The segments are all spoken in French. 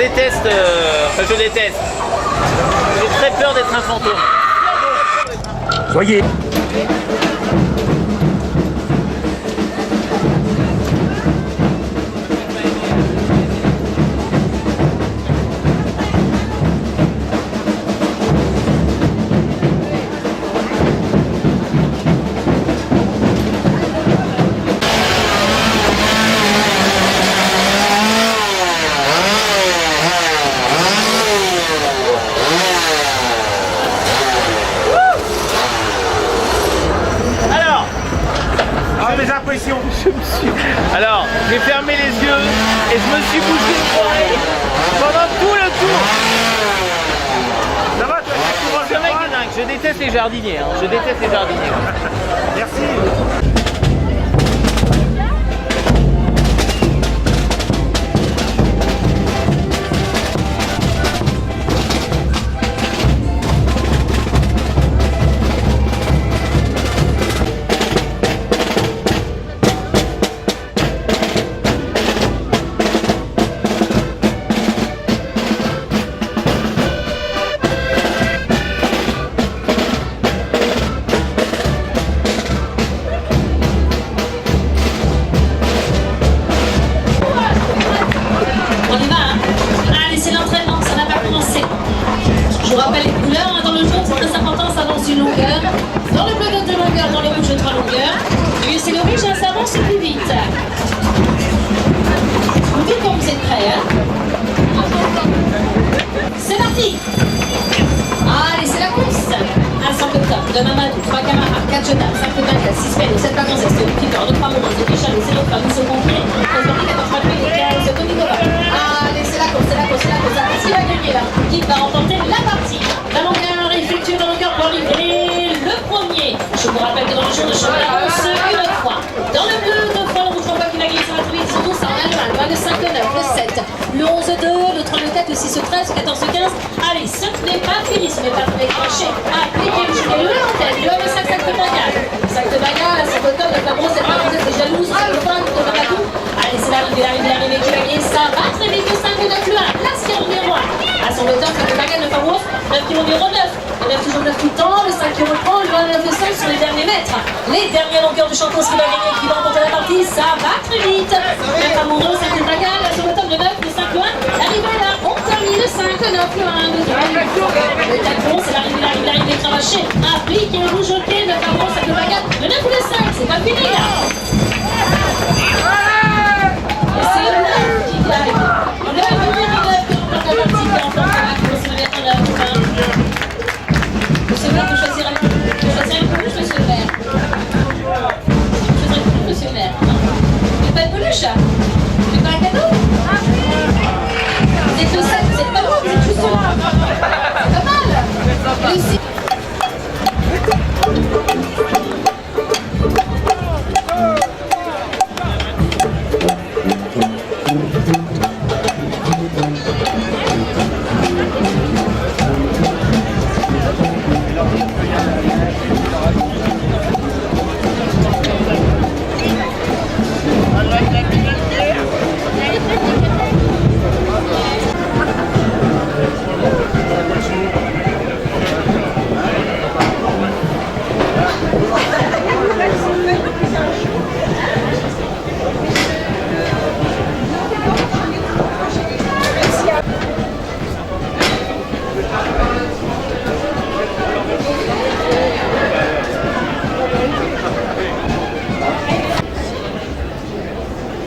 déteste, je déteste. J'ai très peur d'être un fantôme. Soyez. Alors, j'ai fermé les yeux et je me suis bouché l'oreille pendant tout le tour. Ça va, toi, Ce mec est dingue. Je déteste les jardiniers. Hein. Je déteste les jardiniers. Merci. Dans le peloton de longueur, dans le rouge de 3 longueurs. Et c'est le rouge, ça avance plus vite. Vous dites quand vous êtes prêts, hein? C'est parti. Allez, c'est la course. Un centre de top, de Mamadou, 3 camarades, 4 jetables, 5 de Bagdad, 6 pélos, 7 vacances, 7 keeper, 2 3 moments, 2 Pichal, 0 femmes, 1 pompier, 14 Mathieu et 15 Tony Gola. Allez, c'est la course, c'est la course, c'est la course. Attention, qui va gagner là? Qui va remporter la partie? La longueur effectuée dans le cœur pour livrer le premier. Je vous rappelle que dans le jour de championnat, on se une fois. Dans le bleu, 2 fois, le rouge, 3 fois qui va gagner, ça va trouver, ils sont tous en allemand. Le 5, le 9, le 7, le 11, 2, le 3, le 4, le 6, le 13, le 14, le 15. Allez, ce n'est pas fini, ce n'est pas décroché. Appliquez le gilet, le en tête, le 5, 5 de bagarre. 5 de bagarre, 5 de top, de la grosse, vous êtes jalouse, le 20 de Mamadou. Allez, c'est l'arrivée qui va gagner, ça va très vite, le 5, le 9, le 1, place qui est numéro 1. À son hauteur, 5 de bagarre, 9 à Rose, 9 qui est numéro 9. Le 9 toujours 9 tout le temps, le 5 qui reprend, le 1, le 9, le 5 sur les derniers mètres. Les dernières longueurs du champion qui va gagner, qui va remporter la partie, ça va très vite. 9 amoureux, 5 de bagarre, sur le top, le 9, le 5, le 1. L'arrivée là, on termine le 5, le 9, le 1, le 2. Le tacon, c'est l'arrivée cravaché. Applique et le rouge au pied, 9 amoureux, 5 de bagarre, le 9 ou le 5, c'est pas fini là. Et c'est le 9 qui gagne. Le 9 qui remporte la partie, qui remporte la course, le 9, c'est vrai que je choisirais un peluche, monsieur le maire. Je choisirais un peluche, monsieur le maire. Mais pas de peluche. Mais pas un cadeau. Vous êtes le 7, vous êtes pas loin, vous êtes juste là. C'est pas mal. Réussi.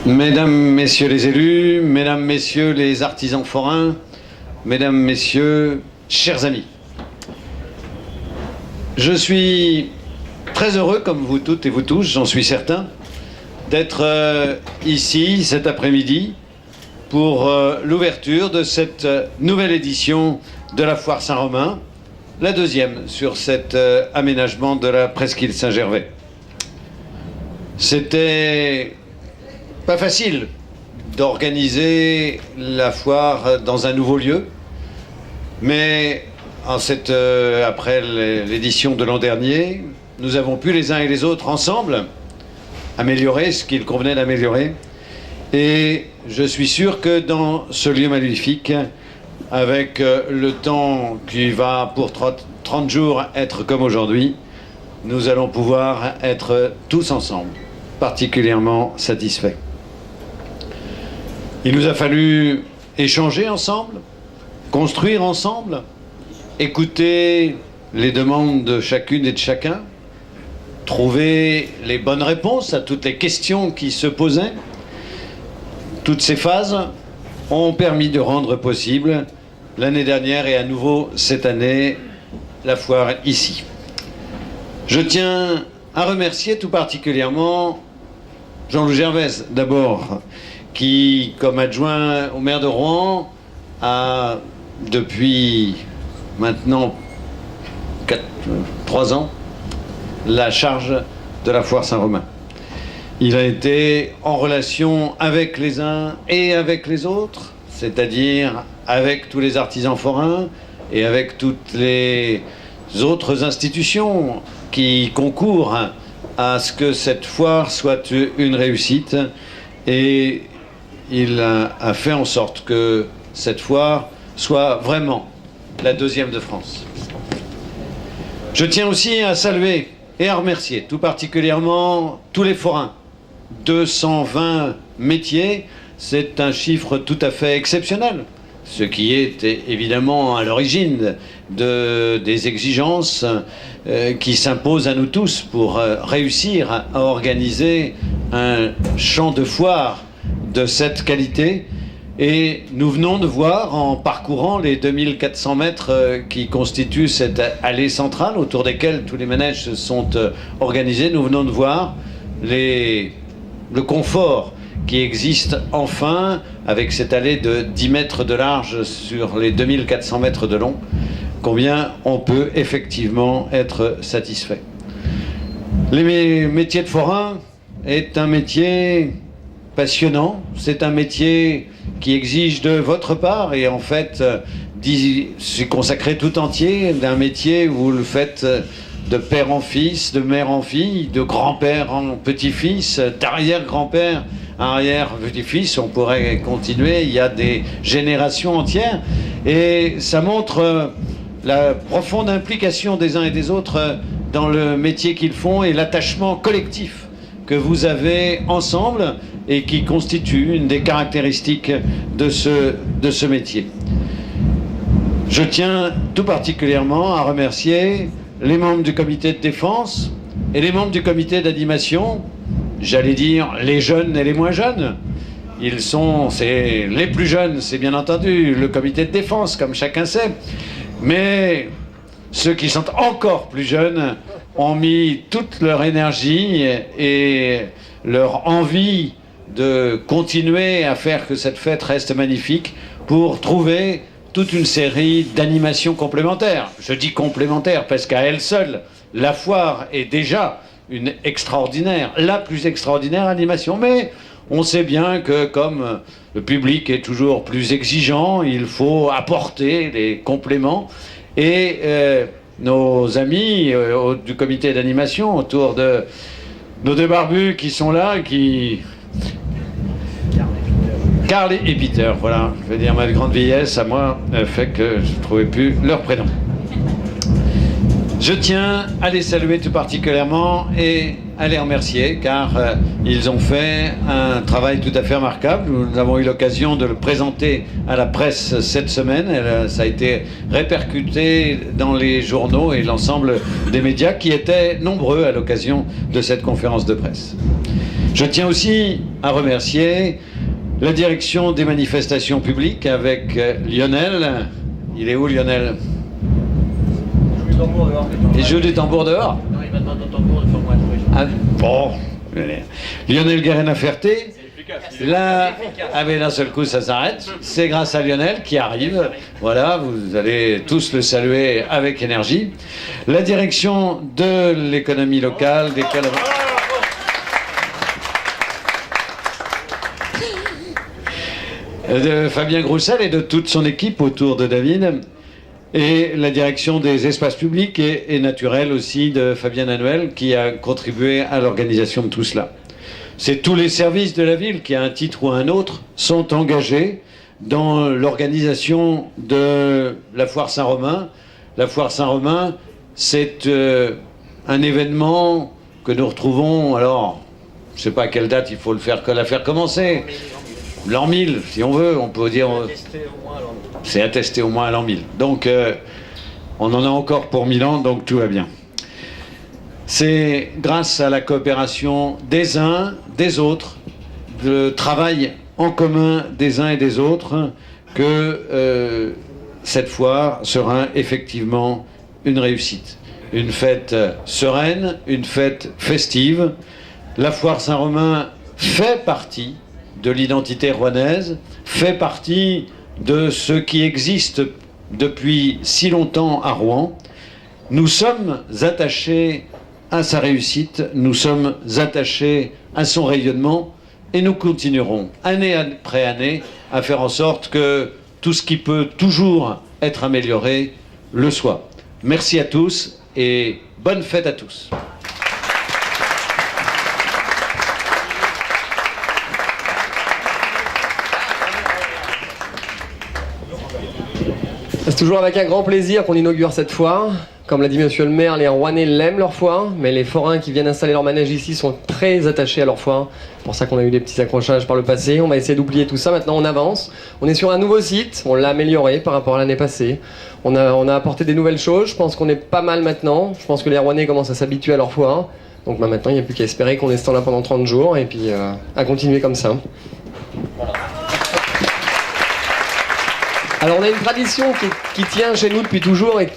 Mesdames, Messieurs les élus, Mesdames, Messieurs les artisans forains, Mesdames, Messieurs, chers amis. Je suis très heureux, comme vous toutes et vous tous, j'en suis certain, d'être ici cet après-midi pour l'ouverture de cette nouvelle édition de la Foire Saint-Romain, la deuxième sur cet aménagement de la presqu'île Saint-Gervais. C'était pas facile d'organiser la foire dans un nouveau lieu, mais après l'édition de l'an dernier, nous avons pu les uns et les autres ensemble améliorer ce qu'il convenait d'améliorer. Et je suis sûr que dans ce lieu magnifique, avec le temps qui va pour 30 jours être comme aujourd'hui, nous allons pouvoir être tous ensemble, particulièrement satisfaits. Il nous a fallu échanger ensemble, construire ensemble, écouter les demandes de chacune et de chacun, trouver les bonnes réponses à toutes les questions qui se posaient. Toutes ces phases ont permis de rendre possible l'année dernière et à nouveau cette année la foire ici. Je tiens à remercier tout particulièrement Jean-Loup Gervaise d'abord, qui, comme adjoint au maire de Rouen, a depuis maintenant 3 ans la charge de la foire Saint-Romain. Il a été en relation avec les uns et avec les autres, c'est-à-dire avec tous les artisans forains et avec toutes les autres institutions qui concourent à ce que cette foire soit une réussite. Et il a fait en sorte que cette foire soit vraiment la 2e de France. Je tiens aussi à saluer et à remercier tout particulièrement tous les forains. 220 métiers, c'est un chiffre tout à fait exceptionnel, ce qui est évidemment à l'origine des exigences qui s'imposent à nous tous pour réussir à organiser un champ de foire de cette qualité. Et nous venons de voir, en parcourant les 2400 mètres qui constituent cette allée centrale autour desquels tous les manèges sont organisés, nous venons de voir le confort qui existe enfin avec cette allée de 10 mètres de large sur les 2400 mètres de long, combien on peut effectivement être satisfait. Les métiers de forain est un métier passionnant, c'est un métier qui exige de votre part, et en fait, c'est consacré tout entier d'un métier où vous le faites de père en fils, de mère en fille, de grand-père en petit-fils, d'arrière-grand-père à arrière-petit-fils, on pourrait continuer, il y a des générations entières, et ça montre la profonde implication des uns et des autres dans le métier qu'ils font et l'attachement collectif que vous avez ensemble et qui constitue une des caractéristiques de ce métier. Je tiens tout particulièrement à remercier les membres du comité de défense et les membres du comité d'animation, j'allais dire les jeunes et les moins jeunes. C'est les plus jeunes, c'est bien entendu le comité de défense, comme chacun sait, mais ceux qui sont encore plus jeunes ont mis toute leur énergie et leur envie de continuer à faire que cette fête reste magnifique pour trouver toute une série d'animations complémentaires. Je dis complémentaires parce qu'à elle seule, la foire est déjà une extraordinaire, la plus extraordinaire animation. Mais on sait bien que comme le public est toujours plus exigeant, il faut apporter des compléments. Et nos amis du comité d'animation autour de nos deux barbus qui sont là, Karl et Peter, voilà, je veux dire, ma grande vieillesse à moi fait que je ne trouvais plus leur prénom. Je tiens à les saluer tout particulièrement et à les remercier car ils ont fait un travail tout à fait remarquable. Nous avons eu l'occasion de le présenter à la presse cette semaine. Ça a été répercuté dans les journaux et l'ensemble des médias qui étaient nombreux à l'occasion de cette conférence de presse. Je tiens aussi à remercier la direction des manifestations publiques avec Lionel. Il est où Lionel? Il joue du tambour dehors. Non, il va demander au tambour, il faut moi trouver. Ah, bon. Lionel Guérin-Ferté. Là, mais d'un seul coup ça s'arrête. C'est grâce à Lionel qui arrive. Voilà, vous allez tous le saluer avec énergie. La direction de l'économie locale, de Fabien Groussel et de toute son équipe autour de David, et la direction des espaces publics et naturels aussi de Fabien Nanuel qui a contribué à l'organisation de tout cela. c'est tous les services de la ville qui, à un titre ou à un autre, sont engagés dans l'organisation de la Foire Saint-Romain. La Foire Saint-Romain, c'est un événement que nous retrouvons, alors, je ne sais pas à quelle date il faut la faire commencer. L'an 1000, si on veut, on peut dire... C'est attesté au moins à l'an 1000. Donc, on en a encore pour 1000 ans, donc tout va bien. C'est grâce à la coopération des uns, des autres, le travail en commun des uns et des autres, que cette foire sera effectivement une réussite. Une fête sereine, une fête festive. La Foire Saint-Romain fait partie de l'identité rouennaise, fait partie de ce qui existe depuis si longtemps à Rouen. Nous sommes attachés à sa réussite, nous sommes attachés à son rayonnement et nous continuerons, année après année, à faire en sorte que tout ce qui peut toujours être amélioré le soit. Merci à tous et bonne fête à tous. C'est toujours avec un grand plaisir qu'on inaugure cette foire. Comme l'a dit monsieur le maire, les Rouennais l'aiment leur foire, mais les forains qui viennent installer leur manège ici sont très attachés à leur foire. C'est pour ça qu'on a eu des petits accrochages par le passé. On va essayer d'oublier tout ça. Maintenant, on avance. On est sur un nouveau site. On l'a amélioré par rapport à l'année passée. On a apporté des nouvelles choses. Je pense qu'on est pas mal maintenant. Je pense que les Rouennais commencent à s'habituer à leur foire. Donc maintenant, il n'y a plus qu'à espérer qu'on ait ce temps-là pendant 30 jours et puis à continuer comme ça. Voilà. Alors on a une tradition qui tient chez nous depuis toujours et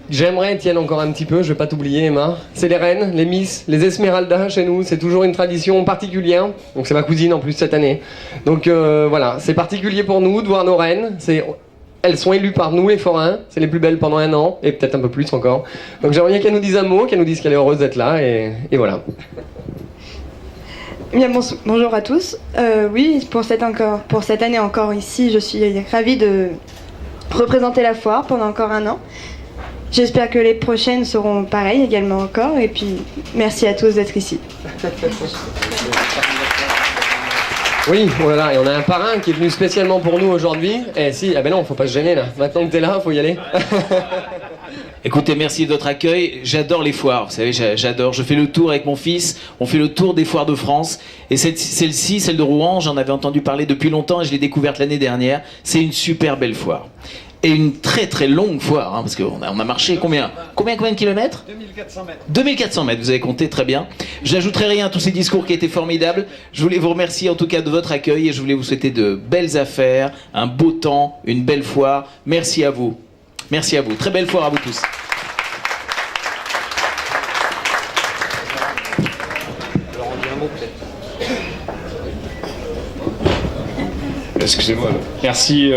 j'aimerais tienne encore un petit peu, je vais pas t'oublier Emma. C'est les reines, les miss, les esmeraldas chez nous, c'est toujours une tradition particulière. Donc c'est ma cousine en plus cette année. Donc voilà, c'est particulier pour nous de voir nos reines. Elles sont élues par nous les forains, c'est les plus belles pendant 1 an et peut-être un peu plus encore. Donc j'aimerais bien qu'elles nous disent un mot, qu'elles nous disent qu'elle est heureuse d'être là et voilà. Bien, bonjour à tous. Oui, pour cette année encore ici, je suis ravie de représenter la foire pendant encore 1 an. J'espère que les prochaines seront pareilles également encore. Et puis, merci à tous d'être ici. Oui, oh là là, et on a un parrain qui est venu spécialement pour nous aujourd'hui. Eh si, ah ben non, faut pas se gêner là. Maintenant que t'es là, faut y aller. Écoutez, merci de votre accueil. J'adore les foires, vous savez, j'adore. Je fais le tour avec mon fils, on fait le tour des foires de France. Et celle-ci, celle de Rouen, j'en avais entendu parler depuis longtemps et je l'ai découverte l'année dernière. C'est une super belle foire. Et une très très longue foire, hein, parce qu'on a marché combien de kilomètres ? 2400 mètres. 2400 mètres, vous avez compté très bien. J'ajouterai rien à tous ces discours qui étaient formidables. Je voulais vous remercier en tout cas de votre accueil et je voulais vous souhaiter de belles affaires, un beau temps, une belle foire. Merci à vous. Merci à vous. Très belle foire à vous tous. Excusez-moi. Merci.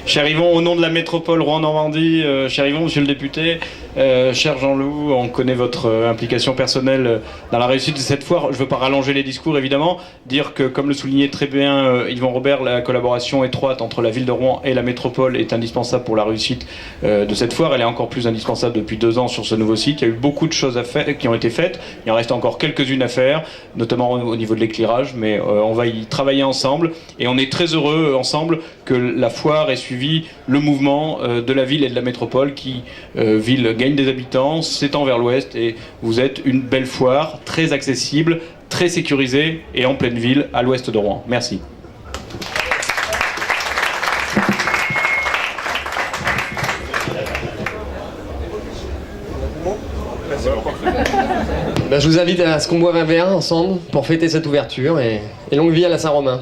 Cher Yvon, au nom de la métropole Rouen-Normandie, cher Yvon, monsieur le député, cher Jean-Loup, on connaît votre implication personnelle dans la réussite de cette foire. Je ne veux pas rallonger les discours, évidemment. Dire que, comme le soulignait très bien Yvon Robert, la collaboration étroite entre la ville de Rouen et la métropole est indispensable pour la réussite de cette foire. Elle est encore plus indispensable depuis 2 ans sur ce nouveau site. Il y a eu beaucoup de choses à faire, qui ont été faites. Il en reste encore quelques-unes à faire, notamment au niveau de l'éclairage, mais on va y travailler ensemble. Et on est très heureux ensemble que la foire ait suivi le mouvement de la ville et de la métropole qui, ville, gagne des habitants, s'étend vers l'ouest et vous êtes une belle foire, très accessible, très sécurisée et en pleine ville à l'ouest de Rouen. Merci. Ben, je vous invite à ce qu'on boive un verre ensemble pour fêter cette ouverture et longue vie à la Saint-Romain.